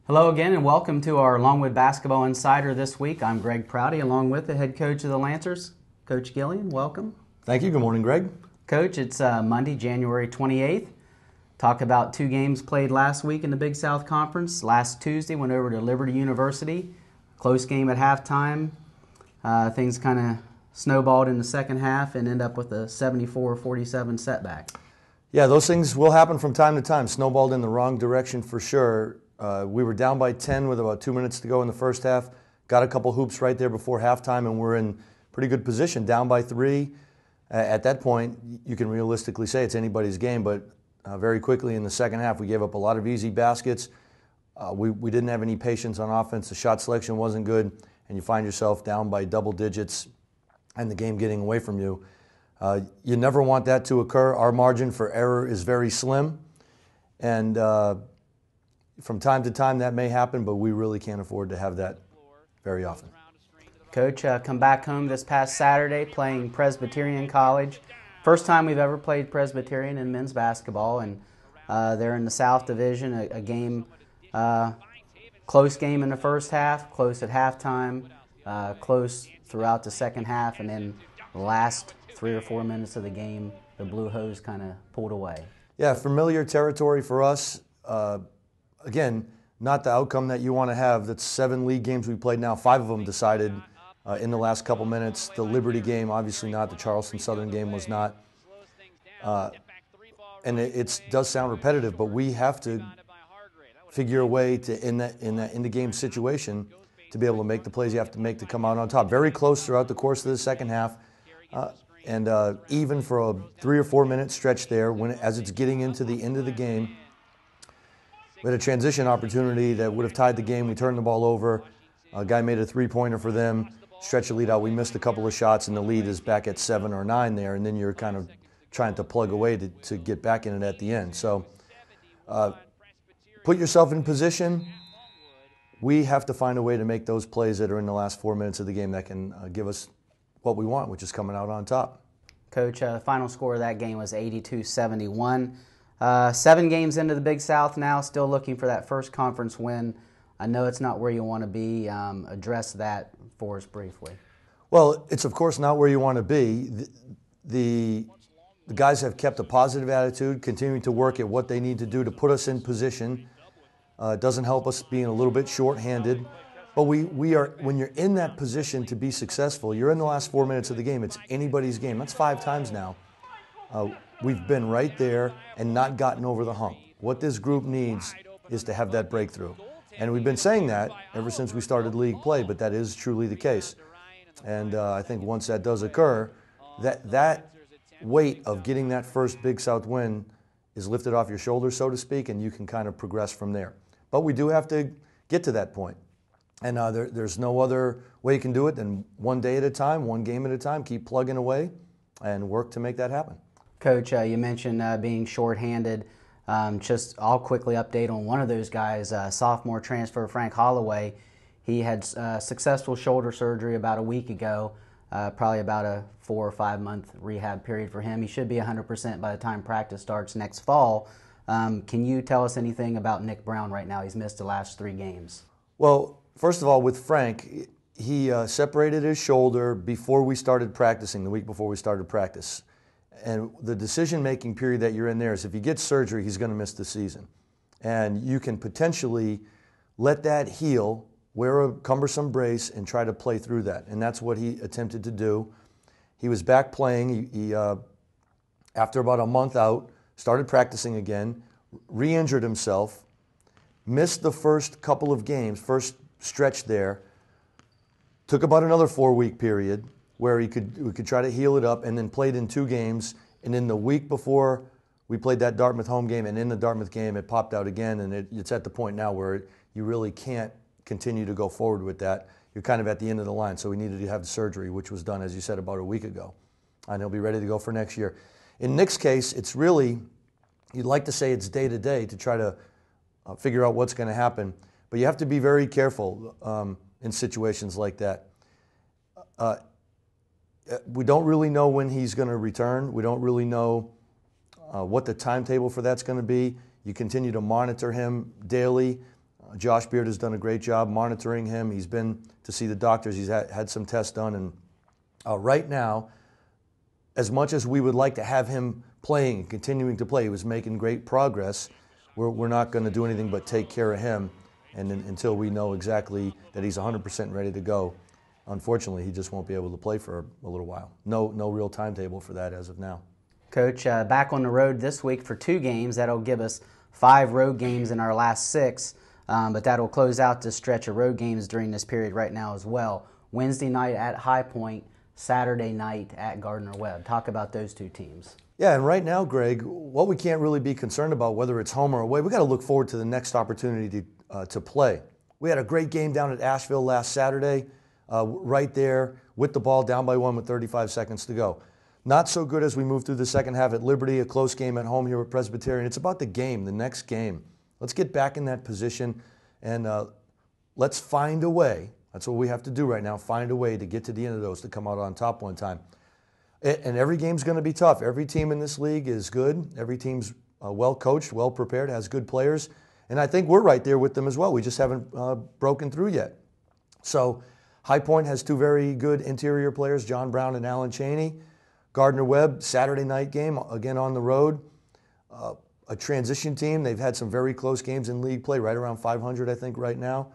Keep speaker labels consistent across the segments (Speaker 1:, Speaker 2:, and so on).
Speaker 1: Hello again and welcome to our Longwood Basketball Insider this week. I'm Greg Prouty along with the head coach of the Lancers, Coach Gillian. Welcome.
Speaker 2: Thank you. Good morning, Greg.
Speaker 1: Coach, it's Monday, January 28th. Talk about two games played last week in the Big South Conference. Last Tuesday went over to Liberty University. Close game at halftime. Things kind of snowballed in the second half and end up with a 74-47 setback.
Speaker 2: Yeah, those things will happen from time to time. Snowballed in the wrong direction for sure. We were down by 10 with about 2 minutes to go in the first half. Got a couple hoops right there before halftime, and we're in pretty good position, down by 3. At that point, you can realistically say it's anybody's game, but very quickly in the second half, we gave up a lot of easy baskets. We didn't have any patience on offense. The shot selection wasn't good, and you find yourself down by double digits and the game getting away from you. You never want that to occur. Our margin for error is very slim, and from time to time that may happen, but we really can't afford to have that very often.
Speaker 1: Coach, come back home this past Saturday playing Presbyterian College. First time we've ever played Presbyterian in men's basketball, and they're in the South Division, a game, close game in the first half, close at halftime, close throughout the second half, and then the last 3 or 4 minutes of the game, the Blue Hose kind of pulled away.
Speaker 2: Yeah, familiar territory for us. Again, not the outcome that you want to have. That's 7 league games we played now. 5 of them decided in the last couple minutes. The Liberty game, obviously not. The Charleston Southern game was not. And it does sound repetitive, but we have to figure a way to, in the game situation, to be able to make the plays you have to make to come out on top. Very close throughout the course of the second half. And even for a 3 or 4 minute stretch there, as it's getting into the end of the game, we had a transition opportunity that would have tied the game. We turned the ball over. A guy made a three-pointer for them, stretch the lead out. We missed a couple of shots, and the lead is back at 7 or 9 there, and then you're kind of trying to plug away to get back in it at the end. So put yourself in position. We have to find a way to make those plays that are in the last 4 minutes of the game that can give us what we want, which is coming out on top.
Speaker 1: Coach, the final score of that game was 82-71. 7 games into the Big South now, still looking for that first conference win. I know it's not where you want to be. Address that for us briefly.
Speaker 2: Well, it's of course not where you want to be. The guys have kept a positive attitude, continuing to work at what they need to do to put us in position. It doesn't help us being a little bit short-handed. But we are, when you're in that position to be successful, you're in the last 4 minutes of the game. It's anybody's game. That's 5 times now. We've been right there and not gotten over the hump. What this group needs is to have that breakthrough. And we've been saying that ever since we started league play, but that is truly the case. And I think once that does occur, that weight of getting that first Big South win is lifted off your shoulders, so to speak, and you can kind of progress from there. But we do have to get to that point. And there's no other way you can do it than one day at a time, one game at a time, keep plugging away and work to make that happen.
Speaker 1: Coach, you mentioned being shorthanded. I'll quickly update on one of those guys, sophomore transfer Frank Holloway. He had successful shoulder surgery about a week ago, probably about a 4 or 5 month rehab period for him. He should be 100% by the time practice starts next fall. Can you tell us anything about Nick Brown right now? He's missed the last 3 games.
Speaker 2: Well, first of all, with Frank, he separated his shoulder before we started practicing, the week before we started practice. And the decision-making period that you're in there is if he gets surgery, he's going to miss the season. And you can potentially let that heal, wear a cumbersome brace, and try to play through that. And that's what he attempted to do. He was back playing. He after about a month out, started practicing again, re-injured himself, missed the first couple of games, first stretch there, took about another 4-week period, where we could try to heal it up, and then played in 2 games. And then the week before we played that Dartmouth home game, and in the Dartmouth game it popped out again, and it's at the point now where you really can't continue to go forward with that. You're kind of at the end of the line, so we needed to have the surgery, which was done, as you said, about a week ago. And he'll be ready to go for next year. In Nick's case, it's really, you'd like to say it's day-to-day to try to figure out what's going to happen, but you have to be very careful in situations like that. We don't really know when he's going to return. We don't really know what the timetable for that's going to be. You continue to monitor him daily. Josh Beard has done a great job monitoring him. He's been to see the doctors. He's had some tests done. And right now, as much as we would like to have him playing and continuing to play, he was making great progress. We're not going to do anything but take care of him and until we know exactly that he's 100% ready to go. Unfortunately, he just won't be able to play for a little while. No real timetable for that as of now.
Speaker 1: Coach, back on the road this week for 2 games. That'll give us 5 road games in our last 6, but that'll close out the stretch of road games during this period right now as well. Wednesday night at High Point, Saturday night at Gardner-Webb. Talk about those 2 teams.
Speaker 2: Yeah, and right now, Greg, what we can't really be concerned about, whether it's home or away, we got to look forward to the next opportunity to play. We had a great game down at Asheville last Saturday, right there with the ball down by 1 with 35 seconds to go. Not so good as we move through the second half at Liberty, a close game at home here with Presbyterian. It's about the game, the next game. Let's get back in that position and let's find a way. That's what we have to do right now, find a way to get to the end of those, to come out on top one time. And every game's going to be tough. Every team in this league is good. Every team's well coached, well prepared, has good players. And I think we're right there with them as well. We just haven't broken through yet. So High Point has 2 very good interior players, John Brown and Alan Cheney. Gardner-Webb, Saturday night game, again on the road. A transition team. They've had some very close games in league play, right around 500, I think, right now.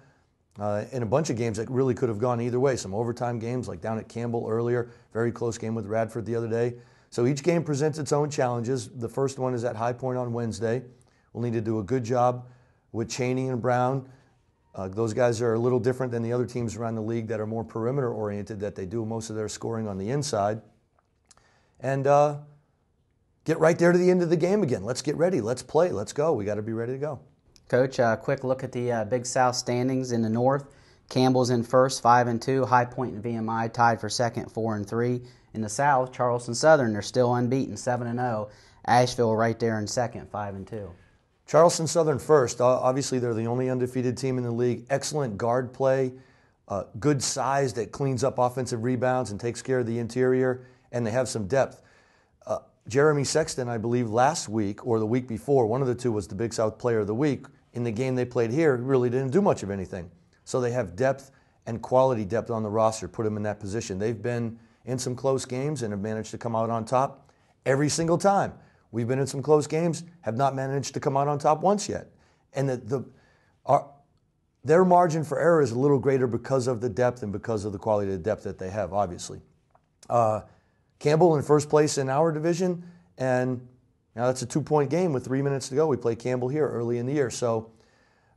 Speaker 2: And a bunch of games that really could have gone either way. Some overtime games, like down at Campbell earlier. Very close game with Radford the other day. So each game presents its own challenges. The first one is at High Point on Wednesday. We'll need to do a good job with Cheney and Brown. Those guys are a little different than the other teams around the league that are more perimeter-oriented, that they do most of their scoring on the inside. And get right there to the end of the game again. Let's get ready. Let's play. Let's go. We got to be ready to go.
Speaker 1: Coach, a quick look at the Big South standings in the North. Campbell's in first, 5-2. High Point and VMI tied for second, 4-3. In the South, Charleston Southern, they're still unbeaten, 7-0. Asheville right there in second, 5-2.
Speaker 2: Charleston Southern first. Obviously, they're the only undefeated team in the league. Excellent guard play, good size that cleans up offensive rebounds and takes care of the interior, and they have some depth. Jeremy Sexton, I believe, last week or the week before, one of the 2 was the Big South Player of the Week. In the game they played here, really didn't do much of anything. So they have depth and quality depth on the roster, put them in that position. They've been in some close games and have managed to come out on top every single time. We've been in some close games, have not managed to come out on top once yet. And their margin for error is a little greater because of the depth and because of the quality of the depth that they have, obviously. Campbell in first place in our division, and now that's a 2-point game with 3 minutes to go. We play Campbell here early in the year. So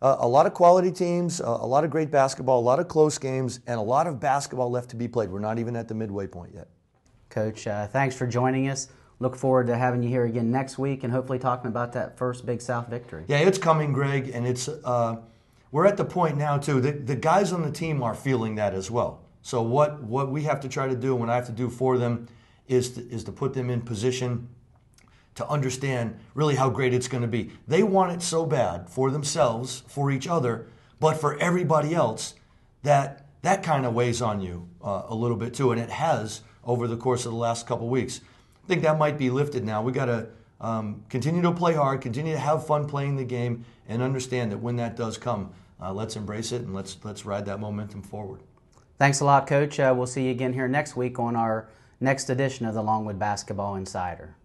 Speaker 2: a lot of quality teams, a lot of great basketball, a lot of close games, and a lot of basketball left to be played. We're not even at the midway point yet.
Speaker 1: Coach, thanks for joining us. Look forward to having you here again next week and hopefully talking about that first Big South victory.
Speaker 2: Yeah, it's coming, Greg, and it's we're at the point now, too. The guys on the team are feeling that as well. So what we have to try to do, and what I have to do for them, is to put them in position to understand really how great it's going to be. They want it so bad for themselves, for each other, but for everybody else, that kind of weighs on you a little bit too, and it has over the course of the last couple weeks. I think that might be lifted now. We got to continue to play hard, continue to have fun playing the game, and understand that when that does come, let's embrace it and let's ride that momentum forward.
Speaker 1: Thanks a lot, Coach. We'll see you again here next week on our next edition of the Longwood Basketball Insider.